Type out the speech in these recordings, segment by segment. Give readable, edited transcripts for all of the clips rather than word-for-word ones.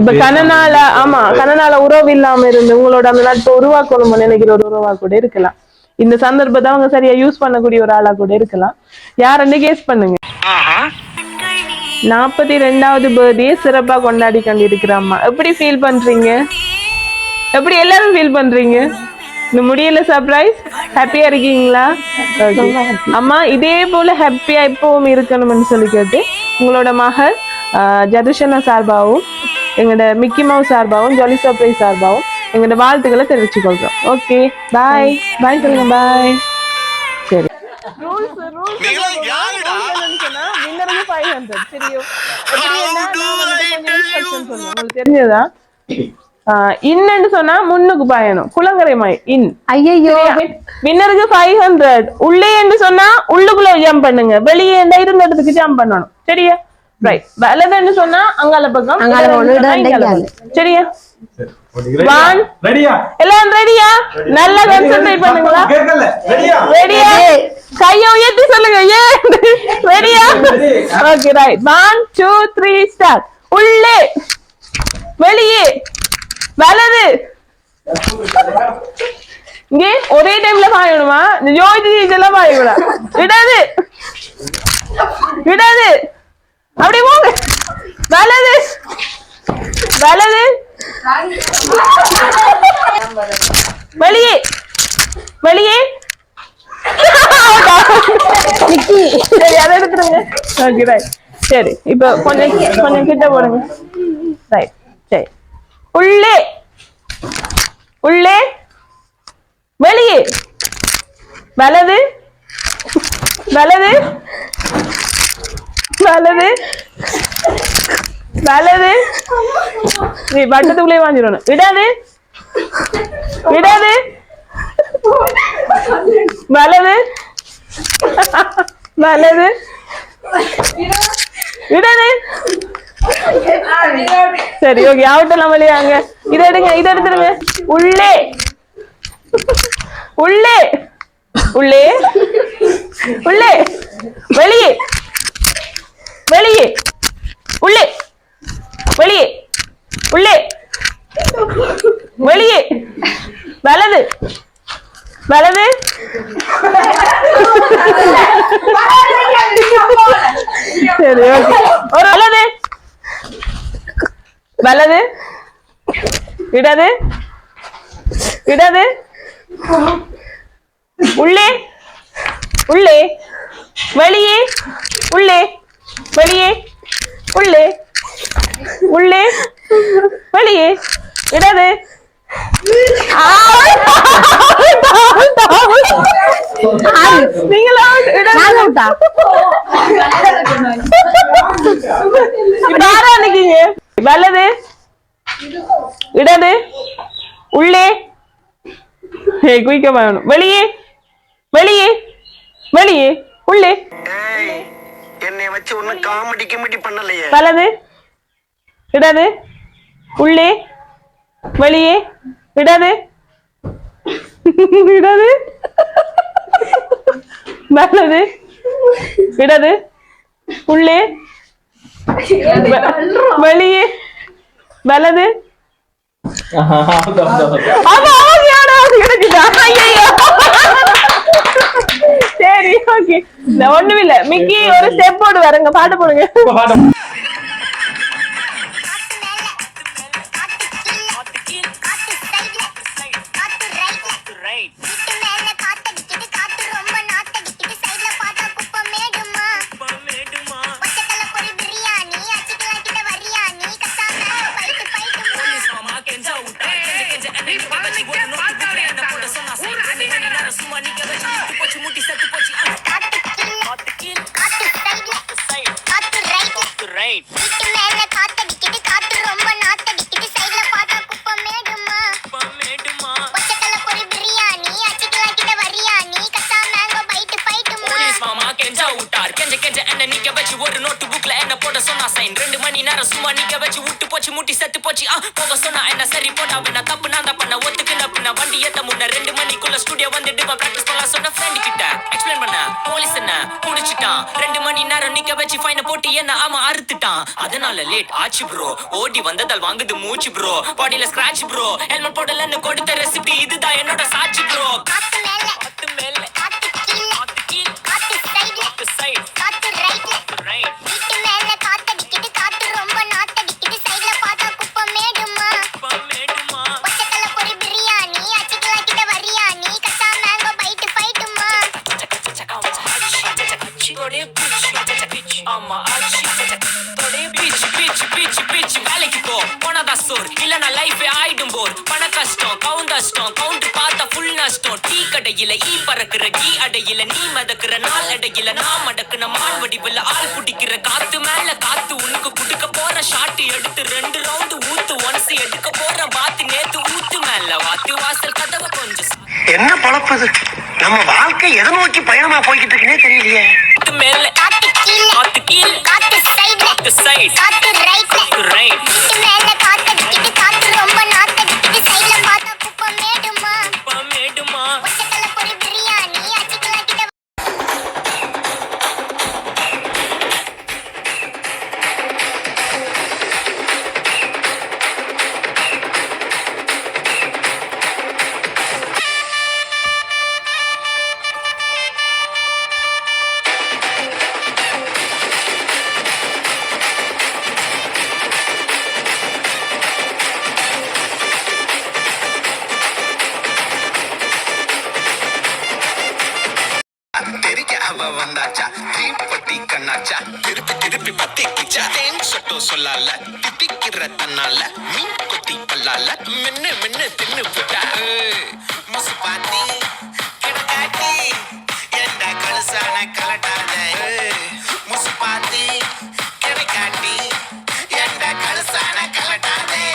இப்ப கனநாள ஆமா கனநாள உறவு இல்லாம இருந்து உங்களோட அந்த நட்பை உருவாக்கணும்னு நினைக்கிற ஒரு உறவா கூட இருக்கலாம். இந்த சந்தர்ப்பத்தை அவங்க சரியா யூஸ் பண்ணக்கூடிய ஒரு ஆளா கூட இருக்கலாம். யாருன்னு கேஸ் பண்ணுங்க. 42வது பர்த்டே சிறப்பா கொண்டாடி கொண்டிருக்கிற அம்மா எப்படி ஃபீல் பண்றீங்க? எப்படி எல்லாரும் ஃபீல் பண்றீங்க? இந்த முடியல சர்ப்ரைஸ் ஹாப்பியா இருக்கீங்களா? அம்மா இதே போல ஹாப்பியா இப்பவும் இருக்கணும்னு சொல்லி கேட்டு உங்களோட மகள் ஜதுஷனா சார்பாவும் எங்களோட மிக்கி மவுஸ் சார்பாவும் ஜாலி சர்ப்ரைஸ் சார்பாவும் எங்களோட வாழ்த்துக்களை தெரிவிச்சு கொள்றோம். ஓகே பாய் பாய் சொல்லுங்க பாய். சரி ரூல்ஸ் ரூல்ஸ் சொன்னா வின்னருக்கு 500 சரியோ? உங்களுக்கு தெரிஞ்சதா? இன்னன்னு சொன்னா முன்னுக்கு பாயணும் குளங்கரை மாய் இன். ஐயோ வின்னருக்கு 500. உள்ளே என்று சொன்னா உள்ளுக்குள்ள ஜம்ப் பண்ணுங்க, வெளியே இருந்த இடத்துக்கு ஜம்ப் பண்ணணும். சரியா? ரைட். வலதுன்னு சொன்னா அங்கால பக்கம், சரியா? எல்லாம் ரெடியா? நல்லா கான்சென்ட்ரேட் பண்ணுங்களா? ரெடியா? கையை உயர்த்தி சொல்லுங்க. ரெடியா? Okay right. 1 2 3 ஸ்டார்ட். உள்ளே வெளியே வலது. இங்கே ஒரே டைம்ல பாயணுமா? ஜோதி இதெல்லாம் பாயக்கூடா. இடது இடது அப்படி போங்க. வலது வலது வெளியே வெளியே. சரி அதை எடுத்துருங்க. Okay right. சரி இப்ப கொஞ்சம் கொஞ்சம் கிட்ட போடுங்க. ரைட் சரி. உள்ளே உள்ளே வெளியே வலது வலது வலது வலது. நீ வட்டத்துக்குள்ளே வாங்கிடணும். இடது இடது வலது வலது இடது. சரி ஓகே அவுட்டெல்லாம் வெளியாங்க. இதை எடுங்க இதை எடுத்துருங்க. உள்ளே உள்ளே உள்ளே உள்ளே வெளியே வெளியே உள்ளே வெளியே உள்ளே வெளியே வலது வலது. சரி ஓகே. ஒரு வலது வலது இடது இடது உள்ளே உள்ளே வெளியே உள்ளே வெளியே உள்ளே உள்ளே வெளியே இடது. நீங்களா நிக்கீங்க. வலது இடது உள்ளே குயிக்க வேணும். வெளியே வெளியே வெளியே உள்ளே. என்னை வச்சு ஒண்ணு காமெடி கிமெடி பண்ணலையே. வலது இடது உள்ளே வெளியே இடது இடது வலது இடது உள்ளே வெளியே வலது. சரி ஓகே ஒண்ணும் இல்ல. மிக்கி ஒரு ஸ்டெப் போடு வரங்க. பாட்டு போடுங்க. நிக்க வச்சு விட்டு போச்சு முட்டி செத்து போச்சு போக சொன்னா என்ன சரி போட்டா நான் தப்பு நான் தான் பண்ண ஒத்துக்கு நான் வண்டி ஏத்த முன்ன 2 மணிக்குள்ள ஸ்டுடியோ வந்துட்டு பிராக்டிஸ் பண்ணலாம் சொன்ன ஃப்ரெண்ட் கிட்ட எக்ஸ்பிளைன் பண்ண போலீஸ் என்ன புடிச்சிட்டான் 2 மணி நேரம் நிக்க வச்சு ஃபைனை போட்டு என்ன ஆமா அறுத்துட்டான் அதனால லேட் ஆச்சு ப்ரோ ஓடி வந்ததால் வாங்குது மூச்சு ப்ரோ பாடியில ஸ்கிராட்ச் ப்ரோ ஹெல்மெட் போடலன்னு கொடுத்த ரெசிபி இதுதான் என்னோட சாட்சி ப்ரோ காத்து மேல காத்து கீழ காத்து சைடு காத்து ரைட் வீட்டு மேல காத்தடிக்குது காத்து ரொம்ப நாத்தடிக்குது சைடுல பார்த்தா குப்பை மேடுமா ஒச்சக்கல பொரி பிரியாணி அச்சிக்கலா கிட்ட வரியாணி கச்சா மேங்கோ பைட்டு பைட்டுமா தொடே பிச் ஆமா ஆச்சி தொடே பிச் வேலைக்கு போ போனதா சோர் இல்லனா லைஃபே ஆயிடும் போர் பண கஷ்டம் கவுண்டர் பார்த்தா ஃபுல் நஷ்டம் டீ கடையில ஈ பறக்குற கீ அடையில நீ மதக்குற நாள் அடையில நான் மடக்குன மான் வடிவுல ஆள் குடிக்கிற காத்து மேல காத்து உனக்கு குடுக்க போற ஷாட் எடுத்து 2 ரவுண்டு ஊத்து ஒன்ஸ் எடுக்க போற பாத்து நேத்து ஊத்து மேல வாத்து வாசல் கதவை கொஞ்சம் என்ன பழப்பது நம்ம வாழ்க்கை எதை நோக்கி பயணமா போய்கிட்டு இருக்குன்னே தெரியலையே காத்து மேல காத்து கீழ காத்து சைடு காத்து ரைட் வீட்டு மேல காத்தடிக்குது காத்து ரொம்ப நாத்தடிக்குது சைடுல பார்த்தா குப்பை மேடுமா ஒச்சக்கல பொரி பிரியாணி அச்சிக்கலா கிட்ட தெரிக்க அவ வந்தாச்சா தீப்பட்டி கண்ணாச்சா திருப்பி பத்தி கிச்சா தேன் சொட்டோ சொல்லால திட்டிக்கிற தன்னால மீன் கொத்தி பல்லால மின்னு தின்னு புட்டா முசு பாத்தி கிடக்காட்டி எந்த கழுசான கலட்டாத முசு பாத்தி கிடக்காட்டி எந்த கழுசான கலட்டாதே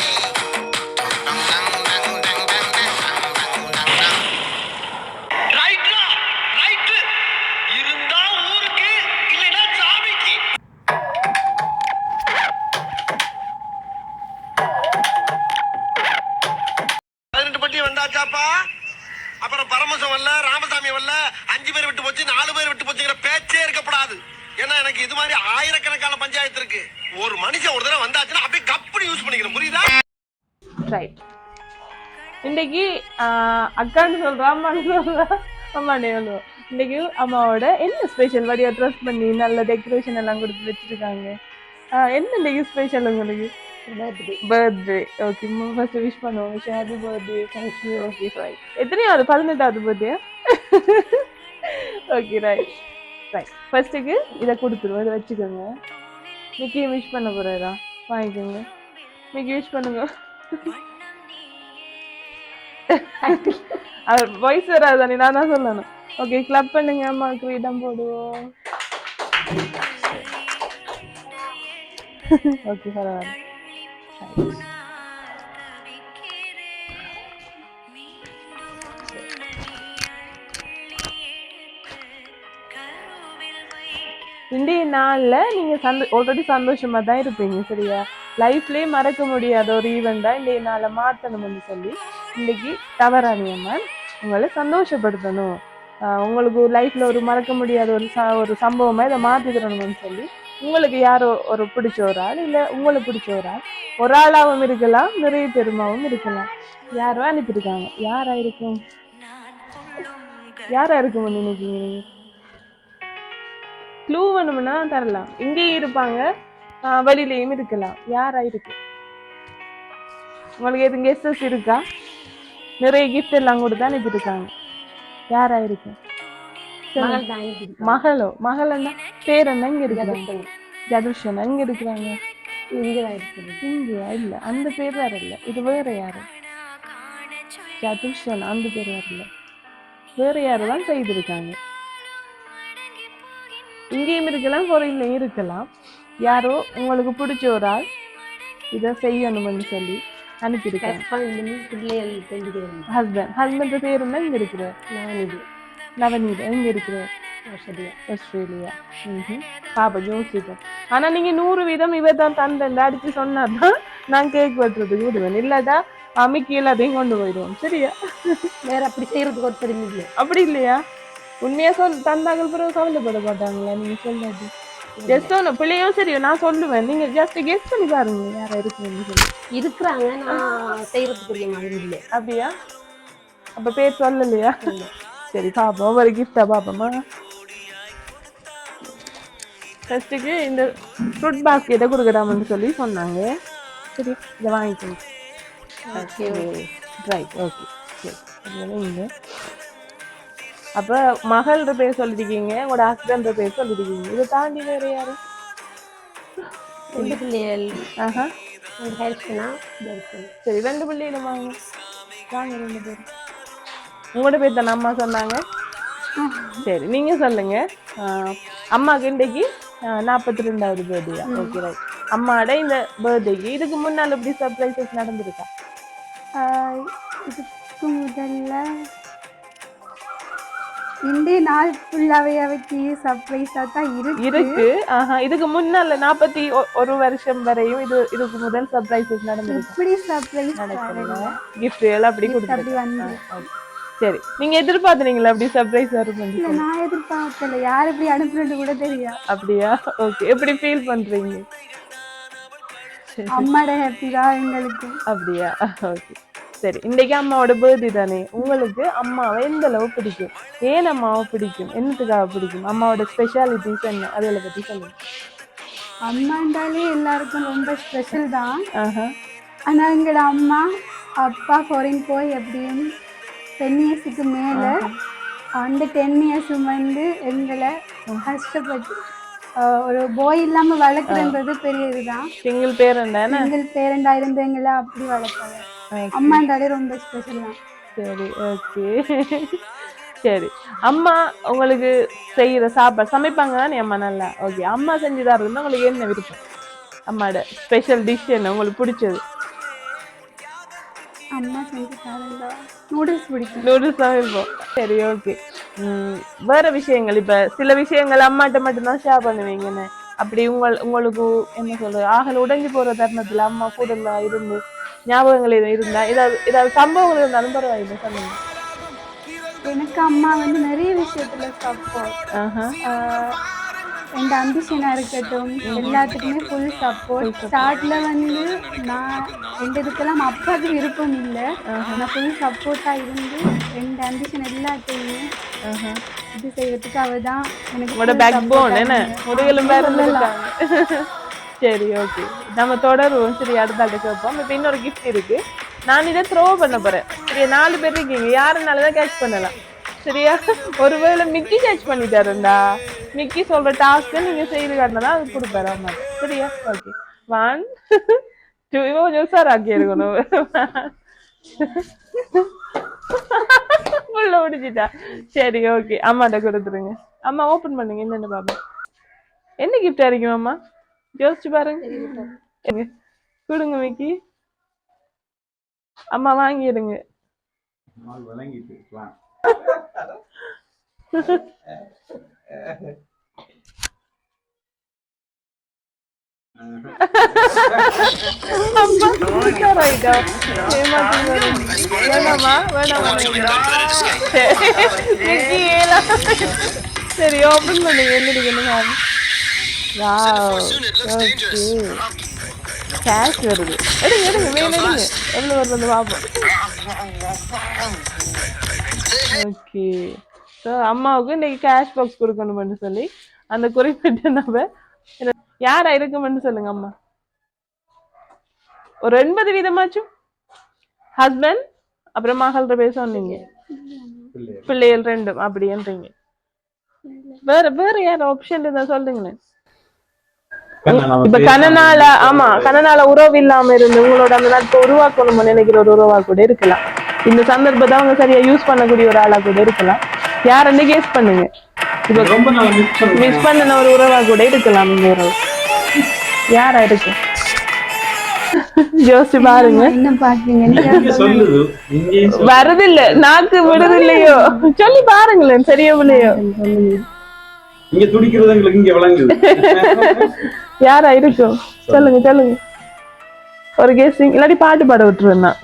அப்புறம் பரமசம் வரல ராமசாமி வரல 5 பேர் விட்டு போச்சு 4 பேர் விட்டு போச்சுங்கிற பேச்சே இருக்கப்படாது ஏன்னா எனக்கு இது மாதிரி ஆயிரக்கணக்கான பஞ்சாயத்து இருக்கு ஒரு மனுஷன் ஒரு தடவை வந்தாச்சுன்னா அப்படியே கப்படி யூஸ் பண்ணிக்கிறேன் புரியுதா ரைட் இன்னைக்கு அக்கான்னு சொல்றா அம்மான்னு சொல்றா அம்மானே சொல்லுவோம் இன்னைக்கு அம்மாவோட என்ன ஸ்பெஷல் வடியா ட்ரெஸ் பண்ணி நல்ல டெக்கரேஷன் எல்லாம் கொடுத்து வச்சிருக்காங்க என்ன இன்னைக்கு ஸ்பெஷல் உங்களுக்கு பர்த்டே ஓகே ஃபர்ஸ்ட் விஷ் பண்ணுவோம் happy birthday thank you okay right எத்தனையாவது 18வது பர்த்டே ஓகே ரைட் ஃபர்ஸ்ட்டுக்கு இதை கொடுத்துருவோம் இதை வச்சுக்கோங்க மிக்கி விஷ் பண்ண போறாரா வாங்கிக்கோங்க மிக்கி விஷ் பண்ணுங்க அவர் வாய்ஸ் வராதானே நான் தான் சொல்லணும் ஓகே கிளப் பண்ணுங்க அம்மாவுக்கு இடம் போடுவோம் ஓகே பரவாயில்ல இன்றைய நாள்ல நீங்க ஆல்ரெடி சந்தோஷமா தான் இருப்பீங்க சரியா லைஃப்லயே மறக்க முடியாத ஒரு ஈவெண்டா இன்றைய நாளை மாற்றணும்னு சொல்லி இன்னைக்கு தவறானி அம்மன் உங்களை சந்தோஷப்படுத்தணும் உங்களுக்கு லைஃப்ல ஒரு மறக்க முடியாத ஒரு சம்பவமா இதை மாற்றி தரணும்னு சொல்லி உங்களுக்கு யாரோ ஒரு பிடிச்ச ஒரு ஆள் இல்லை உங்களை பிடிச்ச ஒரு ஆளாகவும் இருக்கலாம் நிறைய பெருமாவும் இருக்கலாம் யாரோ அனுப்பியிருக்காங்க யாரா இருக்கும் நினைக்கிறீங்க க்ளூ வேணும்னா தரலாம் இங்கேயும் இருப்பாங்க வெளியிலையும் இருக்கலாம் யாரா இருக்கு உங்களுக்கு எதுவும் கெஸ்டஸ் இருக்கா நிறைய கிஃப்ட் எல்லாம் கூட தான் அனுப்பியிருக்காங்க யாரா இருக்கு மகளன்னா பேர் என்ன இங்க இருக்கிறாங்க ஜதுஷன் எங்க இருக்கிறாங்க இங்கயா இல்ல அந்த பேர் வேற இல்ல இது வேற யாரு ஜதுஷன் அந்த பேர் வேற இல்ல வேற யாருதான் செய்திருக்காங்க இங்கேயும் இருக்கலாம் பொறையிலையும் இருக்கலாம் யாரோ உங்களுக்கு பிடிச்ச ஒரு ஆள் இதை செய்யணும்னு சொல்லி அனுப்பியிருக்காங்க ஹஸ்பண்ட் பேர் என்ன இங்க இருக்கிறார் நவநீத் எங்க இருக்கிறார் ஆஸ்திரேலியா. பாப்பா யோசிப்போம். ஆனா நீங்க 100% இவ தான் தந்தேன் அடிச்சு சொன்னாதான் நான் கேக் வெட்டுறதுக்கு விடுவேன். இல்லாட்டா அம்மிக்கு எல்லாத்தையும் கொண்டு போயிடுவோம். சரியா? வேற அப்படி செய்யறதுக்கு ஒரு தெரியும் இல்லை. அப்படி இல்லையா? உண்மையா தந்தாங்க பிறகு கவலைப்பட மாட்டாங்களா நீங்க சொல்லாது? ஜஸ்ட் ஒன்று பிள்ளையோ சரியோ நான் சொல்லுவேன். நீங்க ஜஸ்ட் கெஸ் பண்ணி பாருங்க யாரா இருக்குன்னு சொல்லி. இருக்கிறாங்க, நான் செய்யறதுக்குரிய மாதிரி இல்லை. அப்படியா? அப்ப பேர் சொல்லலையா? சரி பாப்போம். ஒரு கிஃப்டா பாப்போமா? ஃபர்ஸ்ட்டுக்கு இந்த ஃப்ரூட் பாஸ்கெட்டை கொடுக்கலாம்னு சொல்லி சொன்னாங்க. சரி இதை வாங்கிக்கோங்க. ஓகே ரைட் ஓகே சரி. இங்கே அப்போ மகளோட பேர் சொல்லிருக்கீங்க, உங்களோட ஹஸ்பண்ட் பேர் சொல்லிருக்கீங்க. இதை தாண்டி வேற யாரு? 2 பிள்ளைகள். சரி 2 பிள்ளைகள் வாங்க வாங்க 2 பேர். உங்களோட பேர் தானே அம்மா சொன்னாங்க? சரி நீங்க சொல்லுங்க. அம்மாவுக்கு இன்றைக்கு 42வது பர்த்டே. Okay right. அம்மாவோட இந்த பர்த்டேக்கு இதுக்கு முன்னால் எப்படி சர்ப்ரைசஸ் நடந்திருக்கா? இதுக்கு முதல்ல இன்றைய நாள் ஃபுல்லாவே அவருக்கு சர்ப்ரைஸா தான் இருக்கு. இதுக்கு முன்னால 41 வருஷம் வரையும் இதுக்கு முதல் சர்ப்ரைசஸ் நடந்திருக்கு. எப்படி சர்ப்ரைஸ் நடக்கல, கிஃப்ட் எல்லாம் அப்படி கொடுத்துருக்காங்க. சரி நீங்க எதிர்பார்த்தீங்களா அப்படி சர்ப்ரைஸ் வரும்? இல்ல நான் எதிர்பார்க்கல. யார் இப்படி அனுப்புறது கூட தெரியாது. அப்படியா? ஓகே. எப்படி ஃபீல் பண்றீங்க? அம்மாட ஹாப்பி தான் எங்களுக்கு. அப்படியா? ஓகே சரி. இன்னைக்கு அம்மாவோட பர்த்டே தானே, உங்களுக்கு அம்மாவை எந்த அளவு பிடிக்கும்? ஏன் அம்மாவை பிடிக்கும்? என்னத்துக்காக பிடிக்கும்? அம்மாவோட ஸ்பெஷாலிட்டிஸ் என்ன? அதில் பத்தி சொல்லுங்க. அம்மாண்டாலே எல்லாருக்கும் ரொம்ப ஸ்பெஷல் தான். ஆனா எங்களோட அம்மா அப்பா ஃபாரின் போய் எப்படியும் 10 இயர்ஸுக்கு மேல அந்த 10 இயர்ஸ் வந்து எங்களை கஷ்டப்பட்டு ஒரு பாய் இல்லாம வளர்க்குறன்றது பெரிய இதுதான். சிங்கிள் பேரண்டா இருந்து எங்களை அப்படி வளர்ப்பாங்க. அம்மாண்டாலே ரொம்ப ஸ்பெஷல் தான். சரி ஓகே சரி. அம்மா உங்களுக்கு செய்யற சாப்பாடு சமைப்பாங்க தானே அம்மா நல்லா? ஓகே. அம்மா செஞ்சுதான் இருந்தா உங்களுக்கு என்ன விருப்பம்? அம்மாவோட ஸ்பெஷல் டிஷ் என்ன உங்களுக்கு பிடிச்சது? அம்மா செஞ்சு சாப்பிட்டா நூடுல்ஸ் பிடிக்கும். நூடுல்ஸ் தான் இருக்கும். சரி ஓகே. வேற விஷயங்கள் இப்ப சில விஷயங்கள் அம்மாட்ட மட்டும்தான் ஷேர் பண்ணுவீங்கன்னு, அப்படி உங்களுக்கு என்ன சொல்றது, ஆகல உடைஞ்சு போற தருணத்துல அம்மா கூட இருந்து ஞாபகங்கள் இருந்தா ஏதாவது சம்பவங்கள் இருந்தாலும் பரவாயில்லை சொல்லுங்க. எனக்கு அம்மா வந்து நிறைய விஷயத்துல சப்போர்ட். என் அம்பிஷனா இருக்கட்டும் எல்லாத்துக்குமே ஃபுல் சப்போர்ட். ஸ்டார்ட்ல வந்து நான் இதுக்கெல்லாம் அப்பாவுக்கு விருப்பம் இல்லை. நான் ஃபுல் சப்போர்ட்டா இருந்து என் அம்பிஷன் எல்லாத்தையுமே இது செய்யறதுக்கு அவதான் எனக்கு பேக் போன். என்ன முதுகெலும் சரி ஓகே நம்ம தொடருவோம். சரி அடுத்தாட்ட கேட்போம். இப்போ இன்னொரு கிஃப்ட் இருக்கு. நான் இதை த்ரோ பண்ண போறேன். சரியா? 4 பேர் இருக்கீங்க, யாருனாலதான் கேட்ச் பண்ணலாம். சரியா? ஒருவேளை மிக்கி கேட்ச் பண்ணிட்டாருண்டா, மிக்கி சொல்ற டாஸ்க்கு நீங்க செய்து காட்டினா அது கொடுப்பாரு அம்மா. சரியா? ஓகே 1 2 ஜோசார் ஆக்கி இருக்கணும். உள்ள முடிச்சிட்டா. சரி ஓகே அம்மாட்ட கொடுத்துருங்க. அம்மா ஓபன் பண்ணுங்க. என்னென்ன பாப்பா என்ன கிஃப்டா இருக்கும் அம்மா? யோசிச்சு பாருங்க. கொடுங்க மிக்கி. அம்மா வாங்கிடுங்க. சரி ஓபன் பண்ணுங்க. என்ன கேஷ் வருது. எடுங்க மேல எடுங்க. எவ்வளவு வருது பாப்போம். ஓகே ஸோ அம்மாவுக்கு இன்னைக்கு கேஷ் பாக்ஸ் கொடுக்கணும்னு சொல்லி அந்த குறிப்பிட்ட நபர் யாரா இருக்குமென்னு சொல்லுங்க. அம்மா ஒரு 80% ஹஸ்பண்ட் அப்புறம் மகள்கிட்ட பேச சொன்னீங்க, பிள்ளைகள் 2 அப்படின்றீங்க. வேற யார் ஆப்ஷன் இருந்தா சொல்லுங்களேன். இப்ப கனநாள கனநாள உறவு இல்லாம இருந்து உங்களோட அந்த நட்பை உருவாக்கணும்னு நினைக்கிற ஒரு உறவா கூட இருக்கலாம். இந்த சந்தர்ப்பத்தை அவங்க சரியா யூஸ் பண்ணக்கூடிய ஒரு ஆளா கூட இருக்கலாம். யாருன்னு கேஸ் பண்ணுங்க. இப்ப மிஸ் பண்ணன ஒரு உறவா கூட இருக்கலாம். இந்த உறவு யாரா இருக்கு யோசிச்சு பாருங்க. வருது இல்ல, நாக்கு விடுது இல்லையோ, சொல்லி பாருங்களேன். சரியா இல்லையோ இங்க துடிக்கிறது எங்களுக்கு இங்க விளங்குது. யாரா இருக்கும் சொல்லுங்க சொல்லுங்க. ஒரு கெஸ்டிங் இல்லாட்டி பாட்டு பாட விட்டுருவேன் நான்.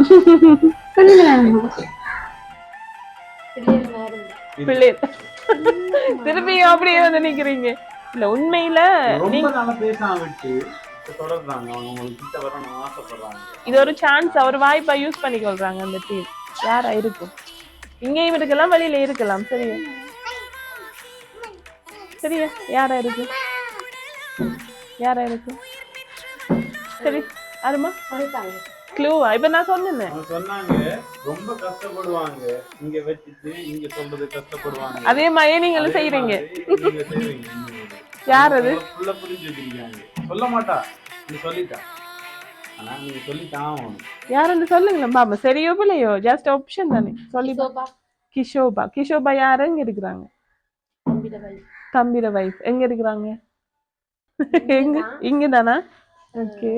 பிள்ளை திருப்பியும் அப்படியே வந்து நிக்கிறீங்க. இல்ல உண்மையில ரொம்ப நாளா பேசாம விட்டு தொடர்றாங்க. அவங்க உங்களுக்கு கிட்ட வரணும் ஆசைப்படுறாங்க. இது ஒரு சான்ஸ், ஒரு வாய்ப்பா யூஸ் பண்ணிக்கொள்றாங்க அந்த டீம். யாரா இருக்கும்? இங்கேயும் இருக்கலாம், வெளியில இருக்கலாம். சரியா சரியா யாரா இருக்கு? யாரா இருக்கு? சரி அருமா க்ளூவா? இப்ப நான் சொன்னேன். அவங்க சொன்னாங்க ரொம்ப கஷ்டப்படுவாங்க, இங்க வச்சுட்டு இங்க சொல்றது கஷ்டப்படுவாங்க. அதே மாதிரி நீங்களும் செய்யறீங்க. நீங்க செய்றீங்க. யார் அது? ஃபுல்லா புரிஞ்சு வச்சிருக்காங்க. சொல்ல மாட்டா, நீ சொல்லிட்டா. ஆனா நீங்க சொல்லித்தான் யாருன்னு சொல்லுங்களேன் பாபா. சரியோ பிள்ளையோ? ஜஸ்ட் ஆப்ஷன் தானே. சொல்லி கிஷோபா. கிஷோபா யாரு? எங்க இருக்கிறாங்க? தம்பிர வைஃப். எங்க இருக்கிறாங்க? எங்க? இங்க தானா? ஓகே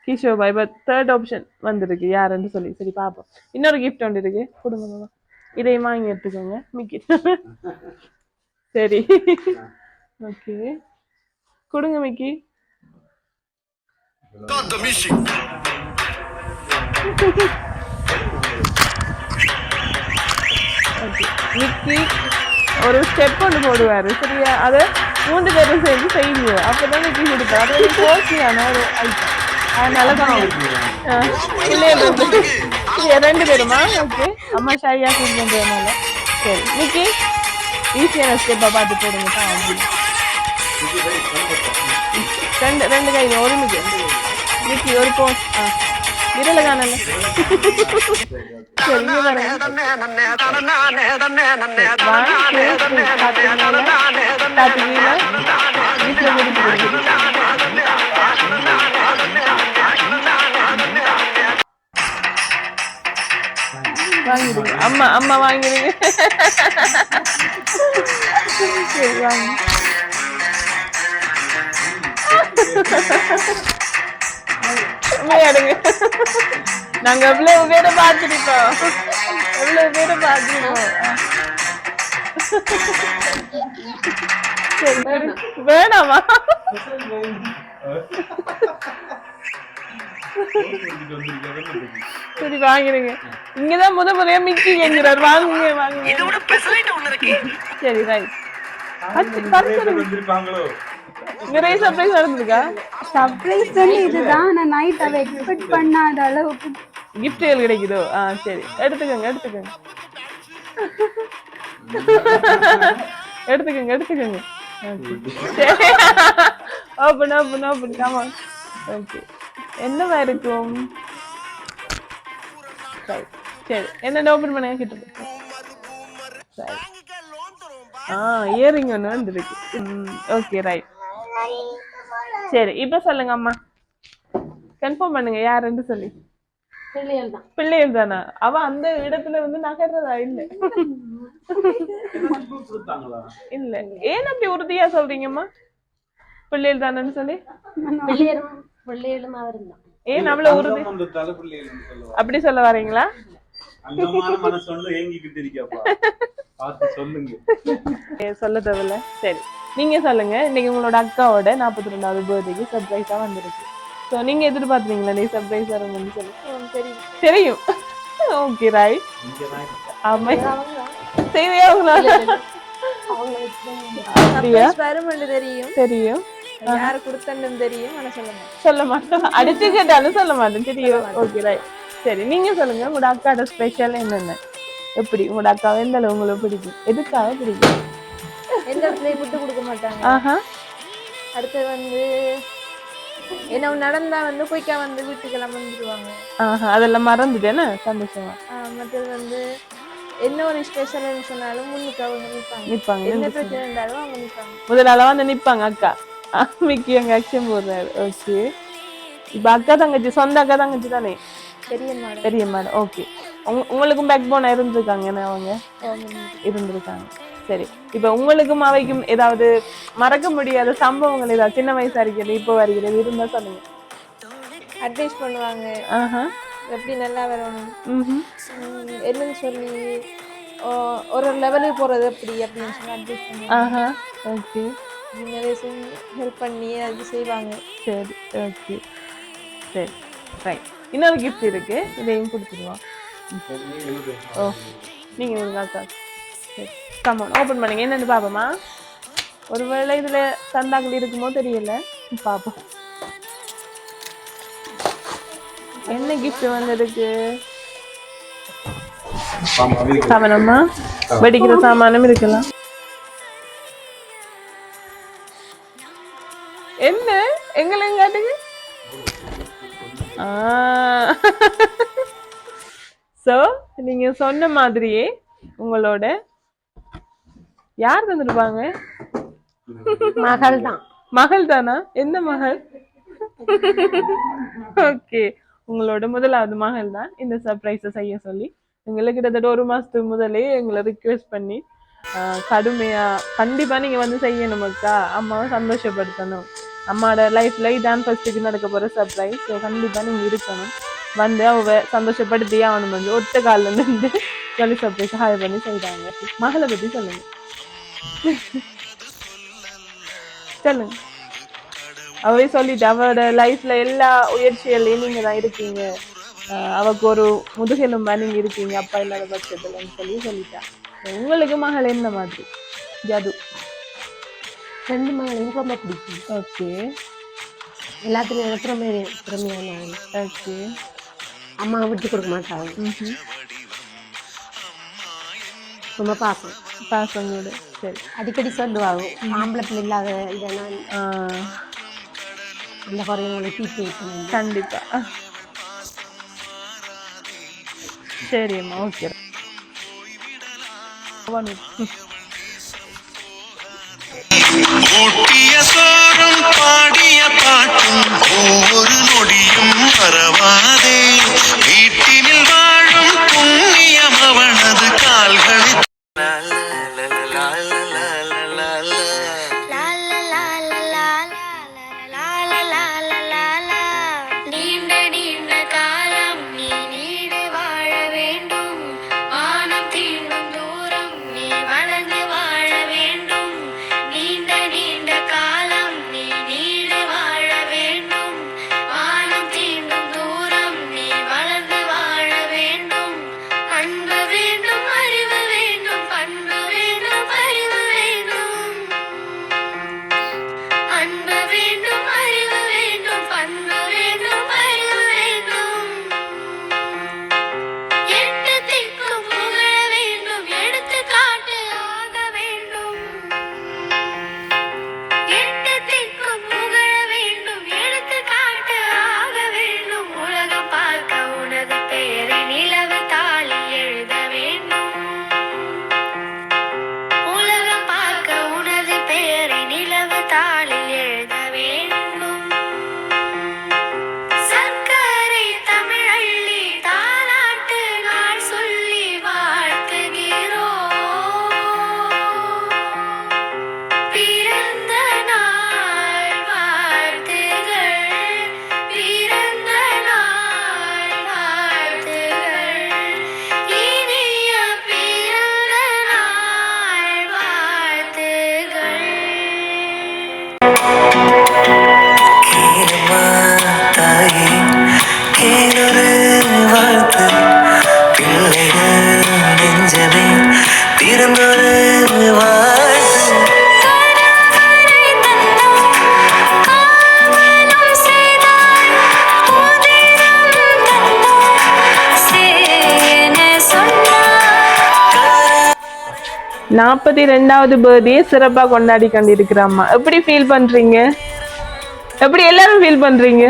கிஷோபா. இப்ப தேர்ட் ஆப்ஷன் வந்திருக்கு யாருன்னு சொல்லி. சரி பாப்போம். இன்னொரு கிஃப்ட் ஒன்று இருக்கு, கொடுங்க மாமா. இதையும் வாங்கி எடுத்துக்கோங்க மிக்கி. சரி ஓகே கொடுங்க மிக்கி. மிக்கி ஒரு ஸ்டெப் ஒன்று போடுவாரு. சரியா? அதை 3 பேரும் சேர்ந்து செய்யுங்க. அப்பதான் மிக்கி கொடுப்பாரு. அது ஒரு கோச்சியான ஒரு ஐட்டம். அதனால தான் 2 பேருமா? ஓகே அம்மா ஷாயா ஃபீல் பண்றதுனால. சரி மிக்கி ஈஸியான ஸ்டெப்பா பார்த்து போடுங்க தான். ரெண்டு கை ஒரு மிக்கி. மிக்கி ஒரு போஸ். விரல காணல. சரி வாங்கிடுங்க. அம்மா அம்மா வாங்கிடுங்க. சரி வாங்க. எடுங்க. நாங்க எவ்வளவு பேரை பார்த்துருக்கோம். எவ்வளவு பேரை பார்த்துருக்கோம். வேணாமா? சரி வாங்கிடுங்க. இங்கதான் முறையா மிக்கி என்கிறார். வாங்குங்க வாங்குங்க. சரி ரைட். நிறைய சர்ப்ரைஸ் நடந்திருக்கா? சர்ப்ரைஸ் இதுதான். நான் நைட் அவ எக்ஸ்பெக்ட் பண்ணாத அளவுக்கு கிஃப்ட்கள் கிடைக்குதோ? சரி எடுத்துக்கோங்க எடுத்துக்கோங்க எடுத்துக்கோங்க எடுத்துக்கோங்க. Open open open comma. Okay என்னவா இருக்கும்? சரி என்ன ஓபன் பண்ண கிட்ட. சரி இயரிங் ஒன்று வந்துருக்கு. Okay right. சரி இப்ப சொல்லுங்க அம்மா. கன்ஃபார்ம் பண்ணுங்க யாருன்னு சொல்லி. பிள்ளைகள் தானா? அவ அந்த இடத்துல வந்து நகர்றதா? இல்ல இல்ல. ஏன் அப்படி உறுதியா சொல்றீங்கம்மா? பிள்ளைகள் தானு சொல்லி. ஏன் அவ்வளவு உறுதி அப்படி சொல்ல வரீங்களா? சொல்ல தேவையில்ல. சரி நீங்க சொல்லுங்க. இன்னைக்கு உங்களோட அக்காவோட 42வது பர்த்டேக்கு சர்ப்ரைஸா வந்திருக்கு. ஸோ நீங்க எதிர்பார்த்தீங்களா நீ சர்ப்ரைஸ் வரும்னு சொல்லி? தெரியும். Okay right. ஆமா செய்வியா உங்களால? தெரியும் தெரியும். யாரு கொடுத்தன்னு தெரியும். ஆனா சொல்ல மாட்டேன். அடிச்சு கேட்டாலும் சொல்ல மாட்டேன். தெரியும். Okay right. சரி நீங்க சொல்லுங்க உங்களோட அக்காவோட ஸ்பெஷல் என்னென்ன? எப்படி உங்களோட அக்காவை எந்த அளவு உங்களுக்கு பிடிக்கும்? எதுக்காக பிடிக்கும்? எந்த இடத்துல விட்டு கொடுக்க மாட்டாங்க. அடுத்து வந்து என்ன நடந்தா வந்து குயிக்கா வந்து வீட்டுக்கெல்லாம் வந்துடுவாங்க. அதெல்லாம் மறந்துட்டேன்னா சந்தோஷமா. மற்றது வந்து என்ன ஒரு ஸ்பெஷல்னு சொன்னாலும் முன்னுக்கு அவங்க நிற்பாங்க. என்ன பிரச்சனை இருந்தாலும் அவங்க நிற்பாங்க. முதலாள வந்து நிற்பாங்க அக்கா. மிக்கி அங்க ஆக்ஷன் போடுறாரு. ஓகே இப்ப அக்கா தங்கச்சி சொந்த அக்கா தங்கச்சி தானே? பெரியம்மா. ஓகே உங்களுக்கும் பேக் போனா இருந்திருக்காங்க அவங்க? இருந்திருக்காங்க. சரி இப்ப உங்களுக்கும் அவைக்கும் ஏதாவது மறக்க முடியாத சம்பவங்கள் ஏதாவது சின்ன வயசா இருக்கிறது இப்போ வருகிறது இருந்தா சொல்லுங்க. அட்வைஸ் பண்ணுவாங்க. எப்படி நல்லா வரணும் என்னன்னு சொல்லி ஒரு லெவலுக்கு போறது எப்படி அப்படின்னு சொல்லி அட்வைஸ் பண்ணுவாங்க. ஓகே நிறைய ஹெல்ப் பண்ணி அது செய்வாங்க. சரி ஓகே சரி ரைட். இன்னொரு கிஃப்ட் இருக்கு, இதையும் கொடுத்துருவோம். ஓ நீங்க ஒரு அக்கா சரி கமான் ஓப்பன் பண்ணுங்க. என்னன்னு பாப்போமா? ஒருவேளை இதுல சந்தாக்கள் இருக்குமோ தெரியல, பாப்போம். என்ன கிஃப்ட் வந்திருக்கு? சாமானமா வெடிக்கிற சாமானம் இருக்கலாம். என்ன எங்களை காட்டுங்க. சோ நீங்க சொன்ன மாதிரியே உங்களோட யார் தந்துருப்பாங்க? மகள் தான். மகள் தானா? என்ன மகள்? ஓகே உங்களோட முதலாவது மகள் தான் இந்த சர்ப்ரைஸை செய்ய சொல்லி எங்களுக்கு கிட்டத்தட்ட 1 மாசத்துக்கு முதலே எங்களை ரிக்வெஸ்ட் பண்ணி கடுமையா கண்டிப்பா நீங்க வந்து செய்யணும் அக்கா, அம்மாவை சந்தோஷப்படுத்தணும், அம்மாவோட லைஃப்ல இதான் ஃபர்ஸ்ட்டுக்கு நடக்க போற சர்ப்ரைஸ், ஸோ கண்டிப்பா நீங்க இருக்கணும், வந்து அவ சந்தோஷப்படுத்தியே ஆகணும். வந்து ஒத்த காலில் இருந்து சொல்லி சர்ப்ரைஸ் ஹாய் பண்ணி செய்தாங்க. மகளை பத்தி சொல்லுங்க. சொல்லுங்க. அவவே சொல்லிட்டு அவரோட லைஃப்ல எல்லா உயர்ச்சிகள்லயும் நீங்க தான் இருக்கீங்க, அவக்கு ஒரு முதுகெலும்பா நீங்க இருக்கீங்க அப்பா இல்லாத பட்சத்துலன்னு சொல்லிட்டா. உங்களுக்கு மகள் என்ன மாதிரி? ஜது 2 மகளையும் ரொம்ப பிடிக்கும். ஓகே எல்லாத்துலயும் திறமையான. ஓகே அம்மாவை விட்டு கொடுக்க மாட்டாங்க. ரொம்ப பாசங்களோட. சரி அடிக்கடி சொல்லுவாங்க ஆம்பளை பிள்ளை இல்லாத இதெல்லாம் அந்த குறைகளை தீர்த்து வைக்கணும். கண்டிப்பா. சரிம்மா ஓகே. ஊட்டிய சோறும் பாடிய பாட்டும் ஒவ்வொரு நொடியும் மறவாதே, வீட்டினில் வாழும் புண்ணியம் அவனது கால்களை வது பர்த்டே சிறப்பா கொண்டாடி கொண்டிருக்கிறம்மா. எப்படி ஃபீல் பண்றீங்க? எப்படி எல்லாரும் ஃபீல் பண்றீங்க?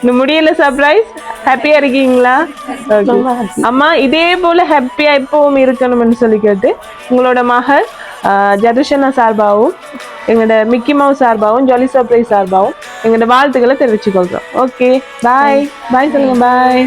இந்த முடியல சர்ப்ரைஸ் ஹாப்பியா இருக்கீங்களா? அம்மா இதே போல ஹாப்பியா எப்பவும் இருக்கணும்னு சொல்லி கேட்டு உங்களோட மகள் ஜதுஷனா சார்பாகவும் எங்களோட மிக்கி மவுஸ் சார்பாகவும் ஜாலி சர்ப்ரைஸ் சார்பாகவும் எங்களோட வாழ்த்துக்களை தெரிவிச்சுக்கொள்றோம். ஓகே பாய் பாய் சொல்லுங்க. பாய்.